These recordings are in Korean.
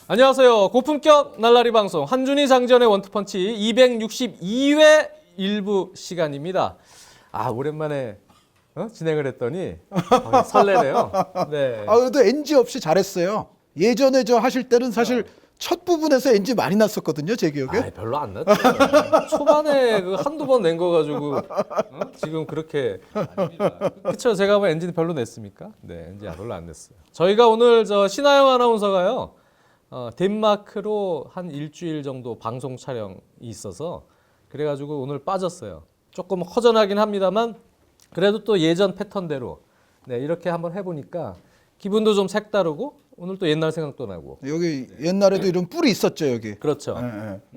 안녕하세요. 고품격 날라리 방송 한준희 장지현의 원투펀치 262회 일부 시간입니다. 오랜만에 진행을 했더니 설레네요. 네. 그래도 NG 없이 잘했어요. 예전에 저 하실 때는 사실 첫 부분에서 NG 많이 났었거든요, 제 기억에. 별로 안 났죠. 초반에 그 한두 번 낸 거 가지고 지금 그렇게 그쵸? 제가 뭐 엔진 별로 냈습니까? 네, 엔진 별로 안 냈어요. 저희가 오늘 저 신하영 아나운서가요. 덴마크로 한 일주일 정도 방송 촬영이 있어서 그래가지고 오늘 빠졌어요. 조금 허전하긴 합니다만 그래도 또 예전 패턴대로 이렇게 한번 해보니까 기분도 좀 색다르고 오늘 또 옛날 생각도 나고. 여기 옛날에도 이런 뿔이 있었죠, 여기. 그렇죠.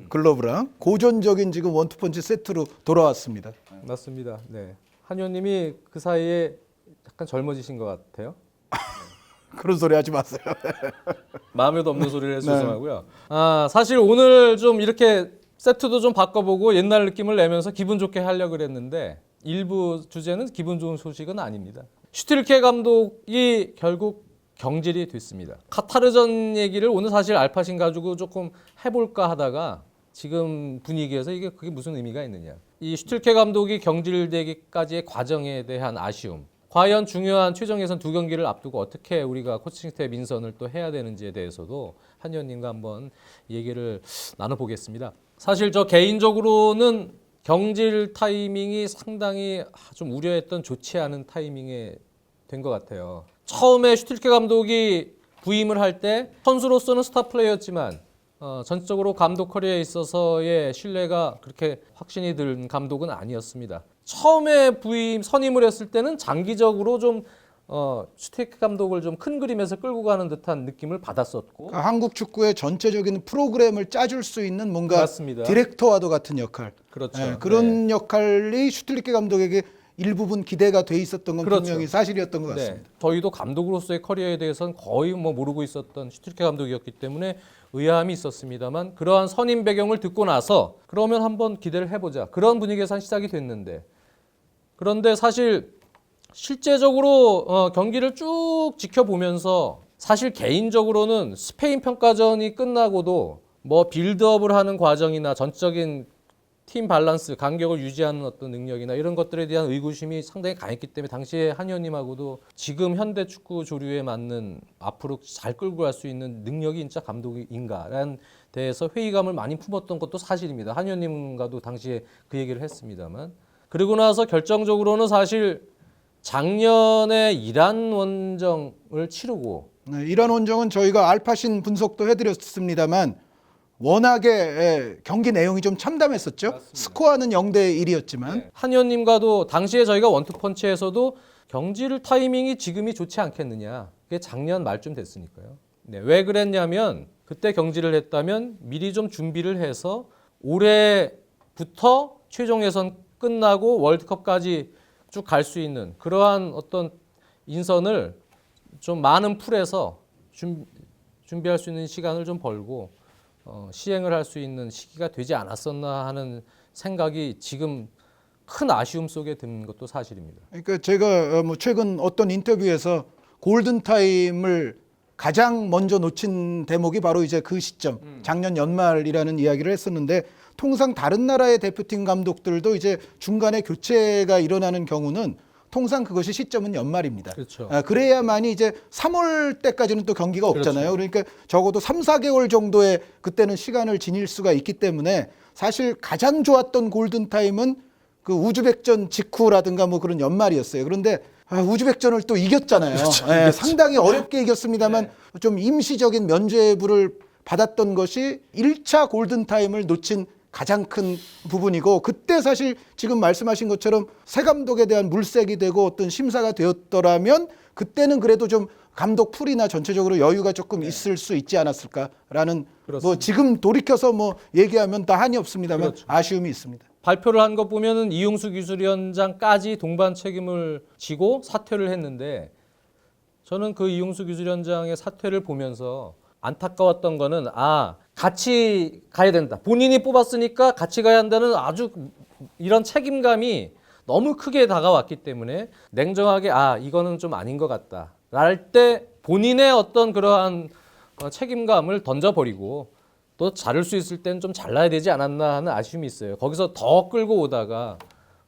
글러브랑 고전적인 지금 원투펀치 세트로 돌아왔습니다. 맞습니다. 네. 한 의원님이 그 사이에 약간 젊어지신 것 같아요. 그런 소리 하지 마세요. 마음에도 없는 소리를 해서 죄송하고요. 사실 오늘 좀 이렇게 세트도 좀 바꿔보고 옛날 느낌을 내면서 기분 좋게 하려고 그랬는데 일부 주제는 기분 좋은 소식은 아닙니다. 슈틸케 감독이 결국 경질이 됐습니다. 카타르전 얘기를 오늘 사실 알파신 가지고 조금 해볼까 하다가 지금 분위기에서 그게 무슨 의미가 있느냐. 이 슈틸케 감독이 경질되기까지의 과정에 대한 아쉬움. 과연 중요한 최종 예선 2경기를 앞두고 어떻게 우리가 코칭 스태프 인선을 또 해야 되는지에 대해서도 한 의원님과 한번 얘기를 나눠보겠습니다. 사실 저 개인적으로는 경질 타이밍이 상당히 좀 우려했던 좋지 않은 타이밍에 된 것 같아요. 처음에 슈틸케 감독이 부임을 할 때 선수로서는 스타 플레이였지만 전적으로 감독 커리어에 있어서의 신뢰가 그렇게 확신이 든 감독은 아니었습니다. 처음에 선임을 했을 때는 장기적으로 좀 슈틸케 감독을 좀 큰 그림에서 끌고 가는 듯한 느낌을 받았었고 그러니까 한국 축구의 전체적인 프로그램을 짜줄 수 있는 뭔가 맞습니다. 디렉터와도 같은 역할. 그렇죠. 그런 역할이 슈틸케 감독에게 일부분 기대가 돼 있었던 건 그렇죠. 분명히 사실이었던 것 같습니다. 저희도 감독으로서의 커리어에 대해서는 거의 모르고 있었던 슈틸케 감독이었기 때문에 의아함이 있었습니다만 그러한 선임 배경을 듣고 나서 그러면 한번 기대를 해보자. 그런 분위기에서 시작이 됐는데 그런데 사실 실제적으로 경기를 쭉 지켜보면서 사실 개인적으로는 스페인 평가전이 끝나고도 뭐 빌드업을 하는 과정이나 전적인 팀 밸런스, 간격을 유지하는 어떤 능력이나 이런 것들에 대한 의구심이 상당히 강했기 때문에 당시에 한 의원님하고도 지금 현대 축구 조류에 맞는 앞으로 잘 끌고 갈 수 있는 능력이 진짜 감독인가라는 데에서 회의감을 많이 품었던 것도 사실입니다. 한 의원님과도 당시에 그 얘기를 했습니다만 그리고 나서 결정적으로는 사실 작년에 이란 원정을 치르고 이란 원정은 저희가 알파신 분석도 해드렸습니다만 워낙에 경기 내용이 좀 참담했었죠. 맞습니다. 스코어는 0대 1이었지만 한 의원님과도 당시에 저희가 원투펀치에서도 경질 타이밍이 지금이 좋지 않겠느냐. 그게 작년 말쯤 됐으니까요. 왜 그랬냐면 그때 경질을 했다면 미리 좀 준비를 해서 올해부터 최종 예선 끝나고 월드컵까지 쭉 갈 수 있는 그러한 어떤 인선을 좀 많은 풀에서 준비할 수 있는 시간을 좀 벌고 시행을 할 수 있는 시기가 되지 않았었나 하는 생각이 지금 큰 아쉬움 속에 든 것도 사실입니다. 그러니까 제가 최근 어떤 인터뷰에서 골든타임을 가장 먼저 놓친 대목이 바로 이제 그 시점, 작년 연말이라는 이야기를 했었는데 통상 다른 나라의 대표팀 감독들도 이제 중간에 교체가 일어나는 경우는 통상 그것이 시점은 연말입니다. 그렇죠. 그래야만이 이제 3월 때까지는 또 경기가 없잖아요. 그렇죠. 그러니까 적어도 3, 4개월 정도의 그때는 시간을 지닐 수가 있기 때문에 사실 가장 좋았던 골든타임은 그 우즈벡전 직후라든가 뭐 그런 연말이었어요. 그런데 우즈벡전을 또 이겼잖아요. 그렇죠. 상당히 어렵게 이겼습니다만 좀 임시적인 면죄부를 받았던 것이 1차 골든타임을 놓친 가장 큰 부분이고 그때 사실 지금 말씀하신 것처럼 새 감독에 대한 물색이 되고 어떤 심사가 되었더라면 그때는 그래도 좀 감독 풀이나 전체적으로 여유가 조금 있을 수 있지 않았을까라는 뭐 지금 돌이켜서 뭐 얘기하면 다 한이 없습니다만 아쉬움이 있습니다. 발표를 한 것 보면은 이용수 기술위원장까지 동반 책임을 지고 사퇴를 했는데 저는 그 이용수 기술위원장의 사퇴를 보면서 안타까웠던 거는 같이 가야 된다. 본인이 뽑았으니까 같이 가야 한다는 아주 이런 책임감이 너무 크게 다가왔기 때문에 냉정하게 이거는 좀 아닌 것 같다. 랄 때 본인의 어떤 그러한 책임감을 던져버리고 또 자를 수 있을 땐 좀 잘라야 되지 않았나 하는 아쉬움이 있어요. 거기서 더 끌고 오다가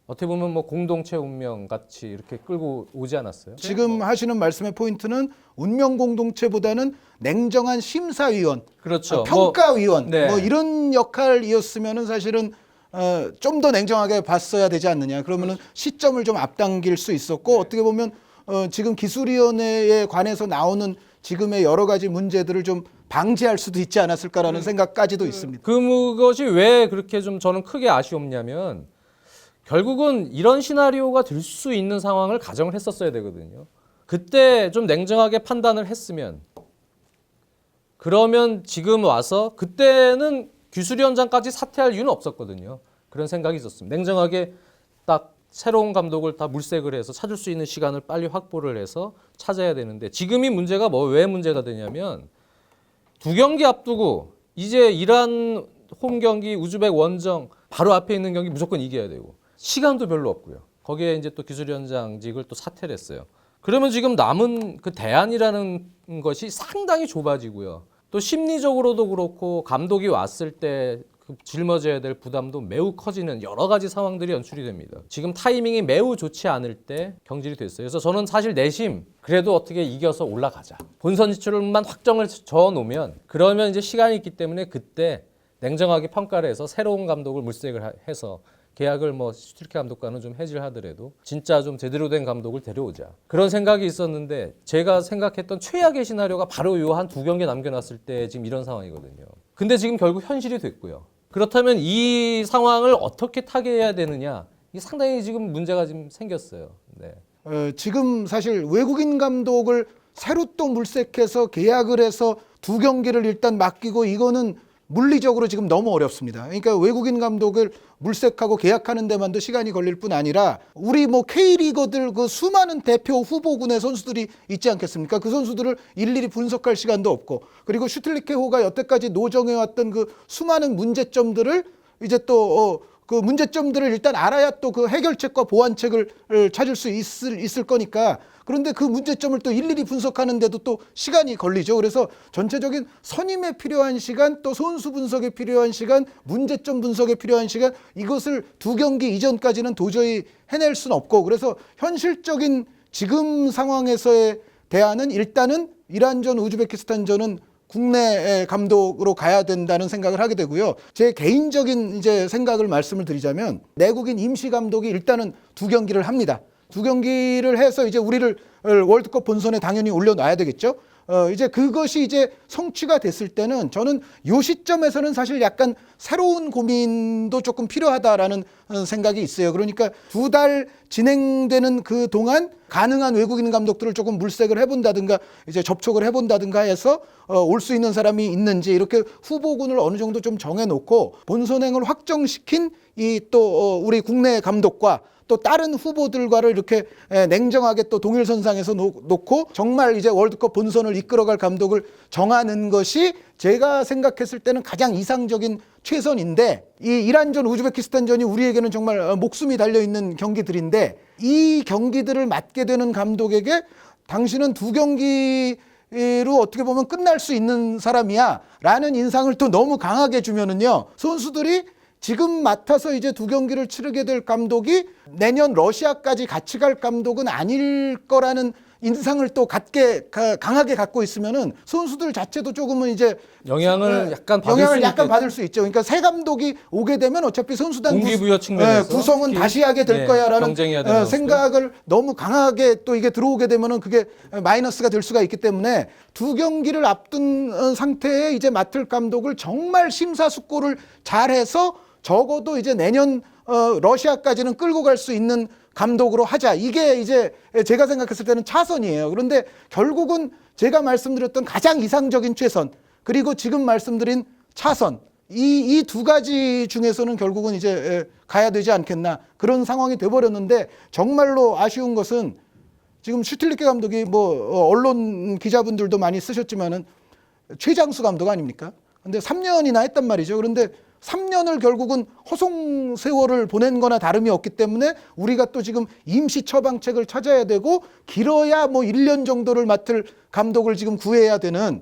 어떻게 보면 뭐 공동체 운명 같이 이렇게 끌고 오지 않았어요? 지금 하시는 말씀의 포인트는 운명 공동체보다는 냉정한 심사위원, 그렇죠. 평가위원 네. 뭐 이런 역할이었으면은 사실은 좀 더 냉정하게 봤어야 되지 않느냐. 그러면은 시점을 좀 앞당길 수 있었고 어떻게 보면 지금 기술위원회에 관해서 나오는 지금의 여러 가지 문제들을 좀 방지할 수도 있지 않았을까라는 생각까지도 있습니다. 그것이 왜 그렇게 좀 저는 크게 아쉬웠냐면 결국은 이런 시나리오가 될 수 있는 상황을 가정을 했었어야 되거든요. 그때 좀 냉정하게 판단을 했으면 그러면 지금 와서 그때는 기술위원장까지 사퇴할 이유는 없었거든요. 그런 생각이 있었습니다. 냉정하게 딱 새로운 감독을 다 물색을 해서 찾을 수 있는 시간을 빨리 확보를 해서 찾아야 되는데 지금 이 문제가 왜 문제가 되냐면 두 경기 앞두고 이제 이란 홈 경기 우즈벡 원정 바로 앞에 있는 경기 무조건 이겨야 되고 시간도 별로 없고요. 거기에 이제 또 기술위원장직을 또 사퇴를 했어요. 그러면 지금 남은 그 대안이라는 것이 상당히 좁아지고요. 또 심리적으로도 그렇고 감독이 왔을 때 짊어져야 될 부담도 매우 커지는 여러 가지 상황들이 연출이 됩니다. 지금 타이밍이 매우 좋지 않을 때 경질이 됐어요. 그래서 저는 사실 내심 그래도 어떻게 이겨서 올라가자. 본선 진출만 확정을 저어놓으면 그러면 이제 시간이 있기 때문에 그때 냉정하게 평가를 해서 새로운 감독을 물색을 해서 계약을 뭐 슈틸케 감독과는 좀 해지를 하더라도 진짜 좀 제대로 된 감독을 데려오자. 그런 생각이 있었는데 제가 생각했던 최악의 시나리오가 바로 요 한 두 경기 남겨놨을 때 지금 이런 상황이거든요. 근데 지금 결국 현실이 됐고요. 그렇다면 이 상황을 어떻게 타개해야 되느냐? 이게 상당히 지금 문제가 지금 생겼어요. 네. 지금 사실 외국인 감독을 새로 또 물색해서 계약을 해서 두 경기를 일단 맡기고 이거는 물리적으로 지금 너무 어렵습니다. 그러니까 외국인 감독을 물색하고 계약하는 데만도 시간이 걸릴 뿐 아니라 우리 뭐 K리거들 그 수많은 대표 후보군의 선수들이 있지 않겠습니까? 그 선수들을 일일이 분석할 시간도 없고 그리고 슈틸리케호가 여태까지 노정해왔던 그 수많은 문제점들을 이제 또 그 문제점들을 일단 알아야 또 그 해결책과 보완책을 찾을 수 있을 거니까 그런데 그 문제점을 또 일일이 분석하는데도 또 시간이 걸리죠. 그래서 전체적인 선임에 필요한 시간, 또 선수 분석에 필요한 시간, 문제점 분석에 필요한 시간 이것을 두 경기 이전까지는 도저히 해낼 수는 없고 그래서 현실적인 지금 상황에서의 대안은 일단은 이란전, 우즈베키스탄전은 국내 감독으로 가야 된다는 생각을 하게 되고요. 제 개인적인 이제 생각을 말씀을 드리자면 내국인 임시 감독이 일단은 두 경기를 합니다. 두 경기를 해서 이제 우리를 월드컵 본선에 당연히 올려놔야 되겠죠. 이제 그것이 이제 성취가 됐을 때는 저는 요 시점에서는 사실 약간 새로운 고민도 조금 필요하다라는 생각이 있어요. 그러니까 두 달 진행되는 그 동안 가능한 외국인 감독들을 조금 물색을 해본다든가 이제 접촉을 해본다든가 해서 올 수 있는 사람이 있는지 이렇게 후보군을 어느 정도 좀 정해놓고 본선행을 확정시킨 이 또 우리 국내 감독과 또 다른 후보들과를 이렇게 냉정하게 또 동일선상에서 놓고 정말 이제 월드컵 본선을 이끌어갈 감독을 정하는 것이 제가 생각했을 때는 가장 이상적인 최선인데 이 이란전, 우즈베키스탄전이 우리에게는 정말 목숨이 달려있는 경기들인데 이 경기들을 맡게 되는 감독에게 당신은 두 경기로 어떻게 보면 끝날 수 있는 사람이야 라는 인상을 또 너무 강하게 주면은요 선수들이 지금 맡아서 이제 두 경기를 치르게 될 감독이 내년 러시아까지 같이 갈 감독은 아닐 거라는 인상을 또 강하게 갖고 있으면은 선수들 자체도 조금은 이제 영향을 약간 받을 수 있죠. 그러니까 새 감독이 오게 되면 어차피 선수단 동기부여 측면에서 구성은 다시 하게 될 거야라는 생각을 너무 강하게 또 이게 들어오게 되면은 그게 마이너스가 될 수가 있기 때문에 두 경기를 앞둔 상태에 이제 맡을 감독을 정말 심사숙고를 잘해서 적어도 이제 내년 러시아까지는 끌고 갈 수 있는 감독으로 하자. 이게 이제 제가 생각했을 때는 차선이에요. 그런데 결국은 제가 말씀드렸던 가장 이상적인 최선 그리고 지금 말씀드린 차선 이 두 가지 중에서는 결국은 이제 가야 되지 않겠나 그런 상황이 돼버렸는데 정말로 아쉬운 것은 지금 슈틸리케 감독이 뭐 언론 기자분들도 많이 쓰셨지만은 최장수 감독 아닙니까? 근데 3년이나 했단 말이죠. 그런데 3년을 결국은 허송 세월을 보낸 거나 다름이 없기 때문에 우리가 또 지금 임시 처방책을 찾아야 되고 길어야 뭐 1년 정도를 맡을 감독을 지금 구해야 되는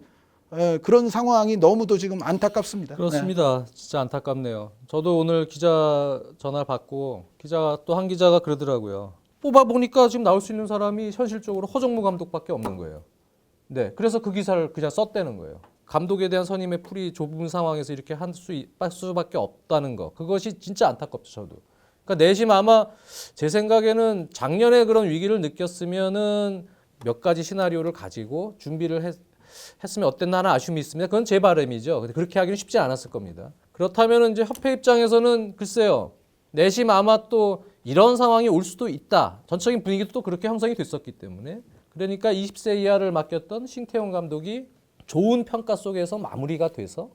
그런 상황이 너무도 지금 안타깝습니다. 그렇습니다. 진짜 안타깝네요. 저도 오늘 기자 전화 받고 기자가 또 한 기자가 그러더라고요. 뽑아보니까 지금 나올 수 있는 사람이 현실적으로 허정무 감독밖에 없는 거예요. 네, 그래서 그 기사를 그냥 썼다는 거예요. 감독에 대한 선임의 풀이 좁은 상황에서 이렇게 할 수밖에 없다는 거. 그것이 진짜 안타깝죠, 저도. 그러니까 내심 아마 제 생각에는 작년에 그런 위기를 느꼈으면은 몇 가지 시나리오를 가지고 준비를 했으면 어땠나 하는 아쉬움이 있습니다. 그건 제 바람이죠. 근데 그렇게 하기는 쉽지 않았을 겁니다. 그렇다면 이제 협회 입장에서는 글쎄요. 내심 아마 또 이런 상황이 올 수도 있다. 전적인 분위기도 또 그렇게 형성이 됐었기 때문에. 그러니까 20세 이하를 맡겼던 신태용 감독이 좋은 평가 속에서 마무리가 돼서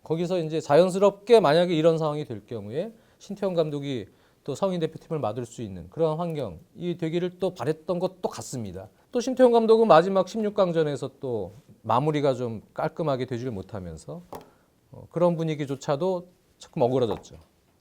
거기서 이제 자연스럽게 만약에 이런 상황이 될 경우에 신태용 감독이 또 성인 대표팀을 맡을 수 있는 그런 환경이 되기를 또 바랬던 것도 같습니다. 또 신태용 감독은 마지막 16강전에서 또 마무리가 좀 깔끔하게 되지를 못하면서 그런 분위기조차도 조금 억울해졌죠.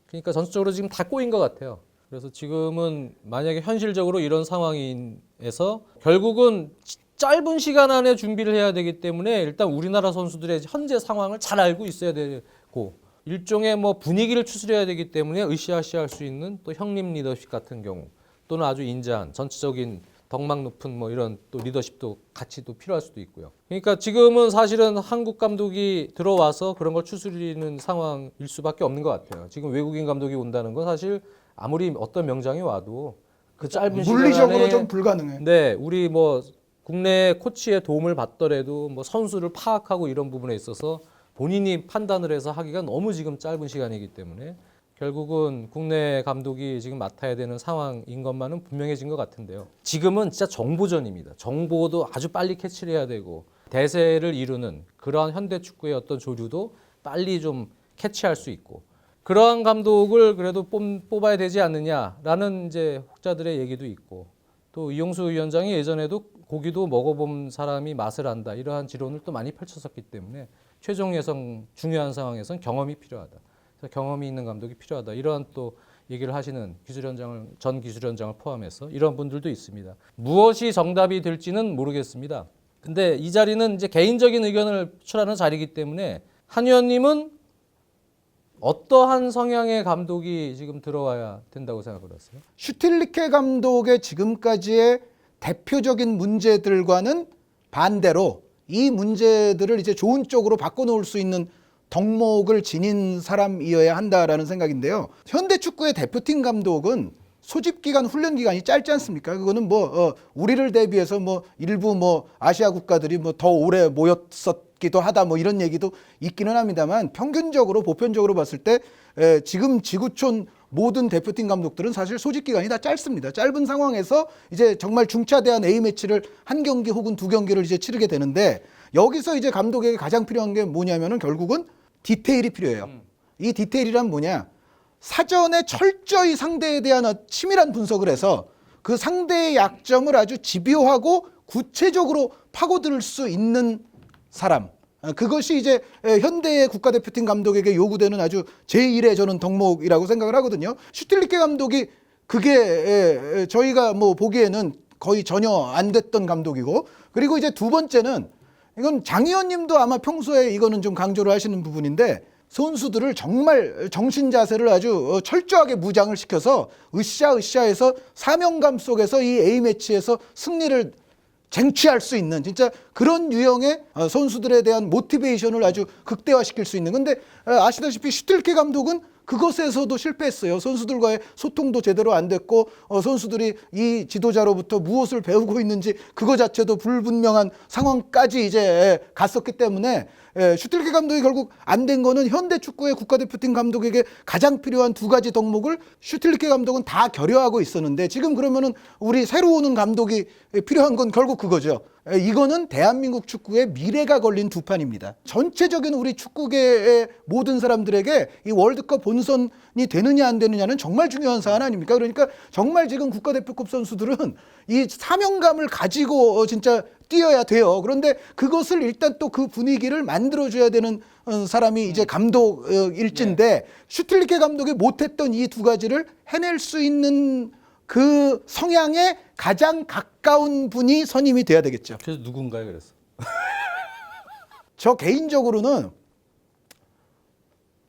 그러니까 전체적으로 지금 다 꼬인 것 같아요. 그래서 지금은 만약에 현실적으로 이런 상황에서 결국은 짧은 시간 안에 준비를 해야 되기 때문에 일단 우리나라 선수들의 현재 상황을 잘 알고 있어야 되고 일종의 뭐 분위기를 추스려야 되기 때문에 으쌰으쌰할 수 있는 또 형님 리더십 같은 경우 또는 아주 인자한 전체적인 덕망 높은 뭐 이런 또 리더십도 같이 또 필요할 수도 있고요. 그러니까 지금은 사실은 한국 감독이 들어와서 그런 걸 추스리는 상황일 수밖에 없는 것 같아요. 지금 외국인 감독이 온다는 건 사실 아무리 어떤 명장이 와도 그 짧은 시간 안에 물리적으로 좀 불가능해요. 네, 우리 뭐 국내 코치의 도움을 받더라도 뭐 선수를 파악하고 이런 부분에 있어서 본인이 판단을 해서 하기가 너무 지금 짧은 시간이기 때문에 결국은 국내 감독이 지금 맡아야 되는 상황인 것만은 분명해진 것 같은데요. 지금은 진짜 정보전입니다. 정보도 아주 빨리 캐치를 해야 되고 대세를 이루는 그러한 현대 축구의 어떤 조류도 빨리 좀 캐치할 수 있고 그러한 감독을 그래도 뽑아야 되지 않느냐라는 이제 혹자들의 얘기도 있고 또 이용수 위원장이 예전에도 고기도 먹어본 사람이 맛을 안다 이러한 지론을 또 많이 펼쳤었기 때문에 최종 예선 중요한 상황에선 경험이 필요하다. 그래서 경험이 있는 감독이 필요하다. 이러한 또 얘기를 하시는 전 기술위원장을 포함해서 이런 분들도 있습니다. 무엇이 정답이 될지는 모르겠습니다. 근데 이 자리는 이제 개인적인 의견을 표출하는 자리이기 때문에 한 의원님은 어떠한 성향의 감독이 지금 들어와야 된다고 생각을 하세요? 슈틸리케 감독의 지금까지의 대표적인 문제들과는 반대로 이 문제들을 이제 좋은 쪽으로 바꿔놓을 수 있는 덕목을 지닌 사람이어야 한다라는 생각인데요. 현대 축구의 대표팀 감독은 소집 기간, 훈련 기간이 짧지 않습니까? 그거는 뭐 우리를 대비해서 뭐 일부 뭐 아시아 국가들이 뭐 더 오래 모였었기도 하다 뭐 이런 얘기도 있기는 합니다만 평균적으로 보편적으로 봤을 때 지금 지구촌 모든 대표팀 감독들은 사실 소집 기간이 다 짧습니다. 짧은 상황에서 이제 정말 중차대한 A 매치를 한 경기 혹은 두 경기를 이제 치르게 되는데 여기서 이제 감독에게 가장 필요한 게 뭐냐면은 결국은 디테일이 필요해요. 이 디테일이란 뭐냐? 사전에 철저히 상대에 대한 치밀한 분석을 해서 그 상대의 약점을 아주 집요하고 구체적으로 파고들 수 있는 사람. 그것이 이제 현대의 국가대표팀 감독에게 요구되는 아주 제1의 저는 덕목이라고 생각을 하거든요. 슈틸리케 감독이 그게 저희가 뭐 보기에는 거의 전혀 안 됐던 감독이고 그리고 이제 두 번째는 이건 장 의원님도 아마 평소에 이거는 좀 강조를 하시는 부분인데 선수들을 정말 정신 자세를 아주 철저하게 무장을 시켜서 으쌰으쌰해서 사명감 속에서 이 A매치에서 승리를 쟁취할 수 있는 진짜 그런 유형의 선수들에 대한 모티베이션을 아주 극대화시킬 수 있는 근데 아시다시피 슈틸케 감독은 그것에서도 실패했어요. 선수들과의 소통도 제대로 안 됐고 선수들이 이 지도자로부터 무엇을 배우고 있는지 그거 자체도 불분명한 상황까지 이제 갔었기 때문에 슈틸케 감독이 결국 안 된 거는 현대 축구의 국가대표팀 감독에게 가장 필요한 두 가지 덕목을 슈틸케 감독은 다 결여하고 있었는데 지금 그러면은 우리 새로 오는 감독이 필요한 건 결국 그거죠. 이거는 대한민국 축구의 미래가 걸린 두 판입니다. 전체적인 우리 축구계의 모든 사람들에게 이 월드컵 본선이 되느냐 안 되느냐는 정말 중요한 사안 아닙니까? 그러니까 정말 지금 국가대표급 선수들은 이 사명감을 가지고 진짜 뛰어야 돼요. 그런데 그것을 일단 또 그 분위기를 만들어줘야 되는 사람이 이제 감독일진데 슈틸리케 감독이 못했던 이 두 가지를 해낼 수 있는 그 성향에 가장 가까운 분이 선임이 돼야 되겠죠. 그래서 누군가요, 그래서? 저 개인적으로는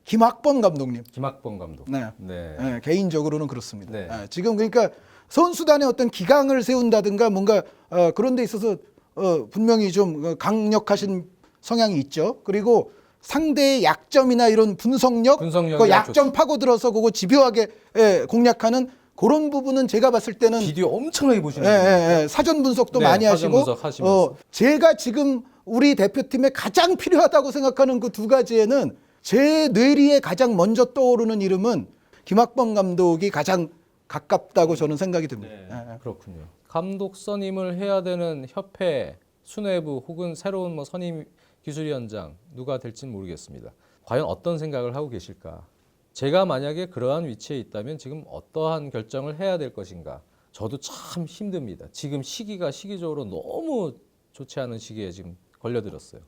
김학범 감독님. 김학범 감독. 네. 네. 네, 개인적으로는 그렇습니다. 네. 지금 그러니까 선수단의 어떤 기강을 세운다든가 뭔가 그런 데 있어서 분명히 좀 강력하신 성향이 있죠. 그리고 상대의 약점이나 이런 분석력, 분석력이 그 약점 좋습니다. 파고들어서 그거 집요하게 공략하는 그런 부분은 제가 봤을 때는 비디오 엄청나게 보시는 거예요. 사전 분석도 네, 많이 사전 하시고 분석하시면서. 제가 지금 우리 대표팀에 가장 필요하다고 생각하는 그 두 가지에는 제 뇌리에 가장 먼저 떠오르는 이름은 김학범 감독이 가장 가깝다고 저는 생각이 듭니다. 네, 그렇군요. 감독 선임을 해야 되는 협회, 수뇌부 혹은 새로운 뭐 선임 기술위원장 누가 될지는 모르겠습니다. 과연 어떤 생각을 하고 계실까? 제가 만약에 그러한 위치에 있다면 지금 어떠한 결정을 해야 될 것인가? 저도 참 힘듭니다. 지금 시기가 시기적으로 너무 좋지 않은 시기에 지금 걸려들었어요.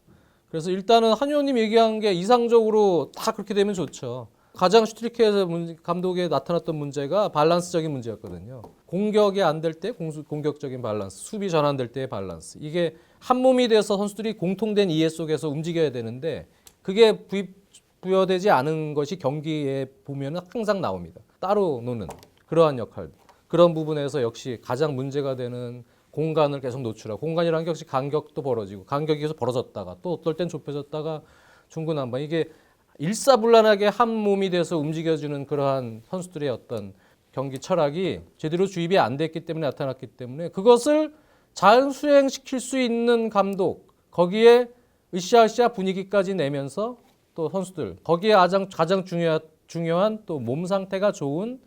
그래서 일단은 한 의원님 얘기한 게 이상적으로 다 그렇게 되면 좋죠. 가장 슈트리케에서 감독에 나타났던 문제가 밸런스적인 문제였거든요. 공격이 안 될 때 공격적인 밸런스, 수비 전환될 때의 밸런스. 이게 한 몸이 돼서 선수들이 공통된 이해 속에서 움직여야 되는데 그게 부여되지 않은 것이 경기에 보면 항상 나옵니다. 따로 노는 그러한 역할. 그런 부분에서 역시 가장 문제가 되는 공간을 계속 노출하고, 공간이라는 게 역시 간격도 벌어지고, 간격이 계속 벌어졌다가 또 어떨 땐 좁혀졌다가 중구난방, 이게 일사불란하게 한 몸이 돼서 움직여주는 그러한 선수들의 어떤 경기 철학이 제대로 주입이 안 됐기 때문에 나타났기 때문에, 그것을 잘 수행시킬 수 있는 감독, 거기에 으쌰으쌰 분위기까지 내면서 또 선수들, 거기에 가장 중요한 또 몸 상태가 좋은,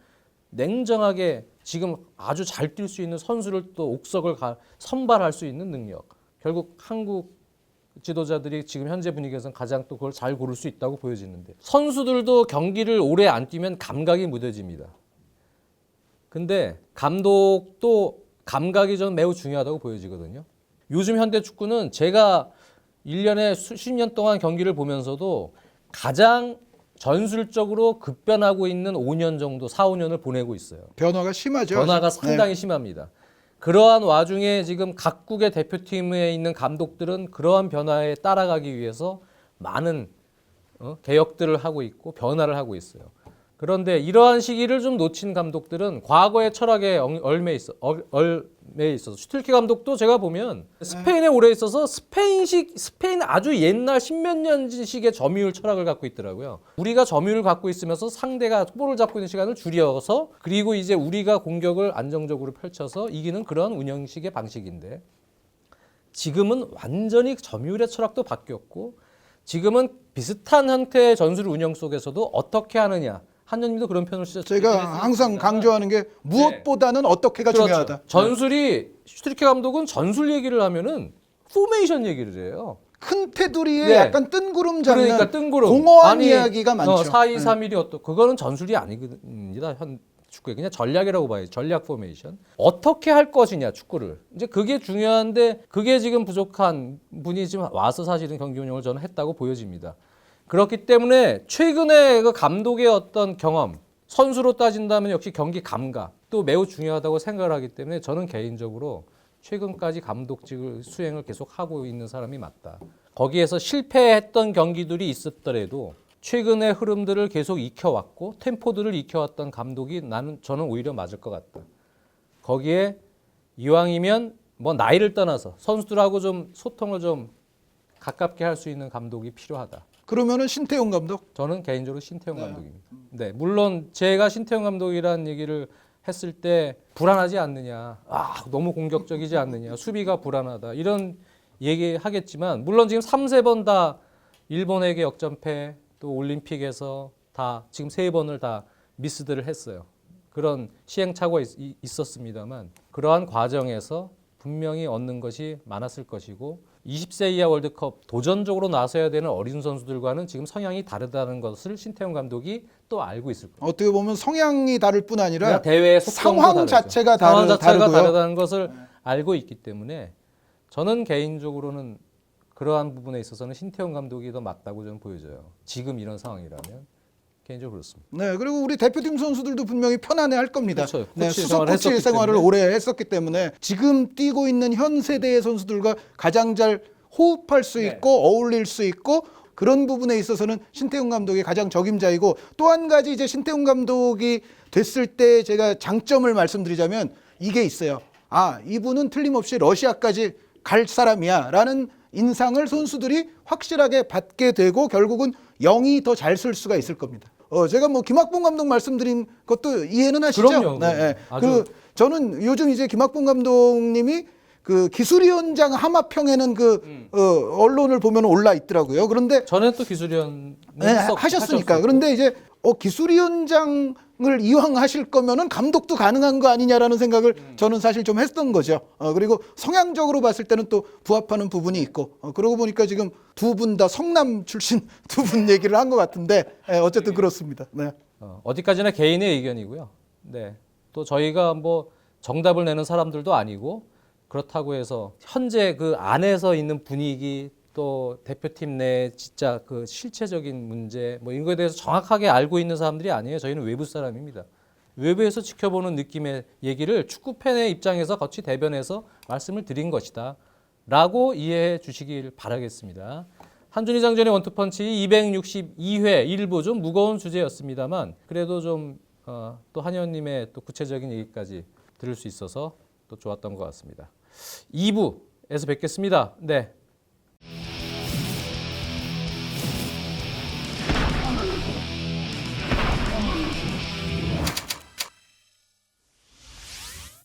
냉정하게 지금 아주 잘 뛸 수 있는 선수를 또 옥석을 선발할 수 있는 능력. 결국 한국 지도자들이 지금 현재 분위기에서는 가장 또 그걸 잘 고를 수 있다고 보여지는데, 선수들도 경기를 오래 안 뛰면 감각이 무뎌집니다. 근데 감독도 감각이 좀 매우 중요하다고 보여지거든요. 요즘 현대 축구는 제가 1년에 수십 년 동안 경기를 보면서도 가장 전술적으로 급변하고 있는 5년 정도, 4, 5년을 보내고 있어요. 변화가 심하죠. 변화가 아직. 상당히 심합니다. 그러한 와중에 지금 각국의 대표팀에 있는 감독들은 그러한 변화에 따라가기 위해서 많은 개혁들을 하고 있고 변화를 하고 있어요. 그런데 이러한 시기를 좀 놓친 감독들은 과거의 철학에 얽매 있어서, 슈틸케 감독도 제가 보면 스페인에 오래 있어서 스페인 아주 옛날 십몇 년식의 점유율 철학을 갖고 있더라고요. 우리가 점유율을 갖고 있으면서 상대가 볼을 잡고 있는 시간을 줄여서, 그리고 이제 우리가 공격을 안정적으로 펼쳐서 이기는 그런 운영식의 방식인데, 지금은 완전히 점유율의 철학도 바뀌었고, 지금은 비슷한 형태의 전술 운영 속에서도 어떻게 하느냐, 한현님도 그런 표현을 쓰셨죠. 제가 항상 강조하는 게 무엇보다는 어떻게가 그렇죠. 중요하다. 전술이, 슈트리케 감독은 전술 얘기를 하면은 포메이션 얘기를 해요. 큰 테두리에 네. 약간 뜬구름 잡는 그러니까 뜬구름, 공허한 이야기가 많죠. 4-2-3-1이 어떤, 그거는 전술이 아닙니다. 현 축구에 그냥 전략이라고 봐야지. 전략 포메이션. 어떻게 할 것이냐, 축구를. 이제 그게 중요한데, 그게 지금 부족한 분이 지금 와서 사실은 경기 운영을 저는 했다고 보여집니다. 그렇기 때문에 최근에 그 감독의 어떤 경험, 선수로 따진다면 역시 경기 감각도 매우 중요하다고 생각을 하기 때문에, 저는 개인적으로 최근까지 감독직을 수행을 계속 하고 있는 사람이 맞다. 거기에서 실패했던 경기들이 있었더라도 최근의 흐름들을 계속 익혀왔고 템포들을 익혀왔던 감독이 저는 오히려 맞을 것 같다. 거기에 이왕이면 뭐 나이를 떠나서 선수들하고 좀 소통을 좀 가깝게 할 수 있는 감독이 필요하다. 그러면은 신태용 감독. 저는 개인적으로 신태용 감독입니다. 네, 물론 제가 신태용 감독이라는 얘기를 했을 때 불안하지 않느냐, 너무 공격적이지 않느냐, 수비가 불안하다, 이런 얘기 하겠지만, 물론 지금 3-4번 다 일본에게 역전패, 또 올림픽에서 다 지금 3번을 다 미스들을 했어요. 그런 시행착오가 있었습니다만, 그러한 과정에서 분명히 얻는 것이 많았을 것이고, 20세 이하 월드컵 도전적으로 나서야 되는 어린 선수들과는 지금 성향이 다르다는 것을 신태용 감독이 또 알고 있을 거예요. 어떻게 보면 성향이 다를 뿐 아니라 대회의 속성도 상황 다르죠. 자체가 상황 자체가 다르고요. 다르다는 것을 알고 있기 때문에, 저는 개인적으로는 그러한 부분에 있어서는 신태용 감독이 더 맞다고 저는 보여져요. 지금 이런 상황이라면 개인적으로 그렇습니다. 네, 그리고 우리 대표팀 선수들도 분명히 편안해할 겁니다. 그렇죠. 네, 코치 수석 생활을 코치 했었기 생활을 때문에. 오래 했었기 때문에 지금 뛰고 있는 현 세대의 선수들과 가장 잘 호흡할 수 있고 어울릴 수 있고 그런 부분에 있어서는 신태용 감독이 가장 적임자이고 또 한 가지 이제 신태용 감독이 됐을 때 제가 장점을 말씀드리자면 이게 있어요. 아, 이분은 틀림없이 러시아까지 갈 사람이야라는 인상을 선수들이 확실하게 받게 되고 결국은 영이 더 잘 쓸 수가 있을 겁니다. 제가 뭐 김학봉 감독 말씀드린 것도 이해는 하시죠? 그럼요. 네, 아주... 저는 요즘 이제 김학봉 감독님이 그 기술위원장 하마평에는 언론을 보면 올라 있더라고요. 그런데 전에 또 기술위원 하셨으니까. 그런데 이제 기술위원장을 이왕 하실 거면은 감독도 가능한 거 아니냐라는 생각을 저는 사실 좀 했던 거죠. 그리고 성향적으로 봤을 때는 또 부합하는 부분이 있고 그러고 보니까 지금 두 분 다 성남 출신 두 분 얘기를 한 것 같은데 어쨌든 그렇습니다. 네. 어디까지나 개인의 의견이고요. 네. 또 저희가 뭐 정답을 내는 사람들도 아니고 그렇다고 해서 현재 그 안에서 있는 분위기 또 대표팀 내 진짜 그 실체적인 문제 뭐 이런 거에 대해서 정확하게 알고 있는 사람들이 아니에요. 저희는 외부 사람입니다. 외부에서 지켜보는 느낌의 얘기를 축구 팬의 입장에서 같이 대변해서 말씀을 드린 것이다 라고 이해해 주시길 바라겠습니다. 한준희 장전의 원투펀치 262회 일부 좀 무거운 주제였습니다만 그래도 좀 또 한의원님의 또 구체적인 얘기까지 들을 수 있어서 또 좋았던 것 같습니다. 2부에서 뵙겠습니다. 네.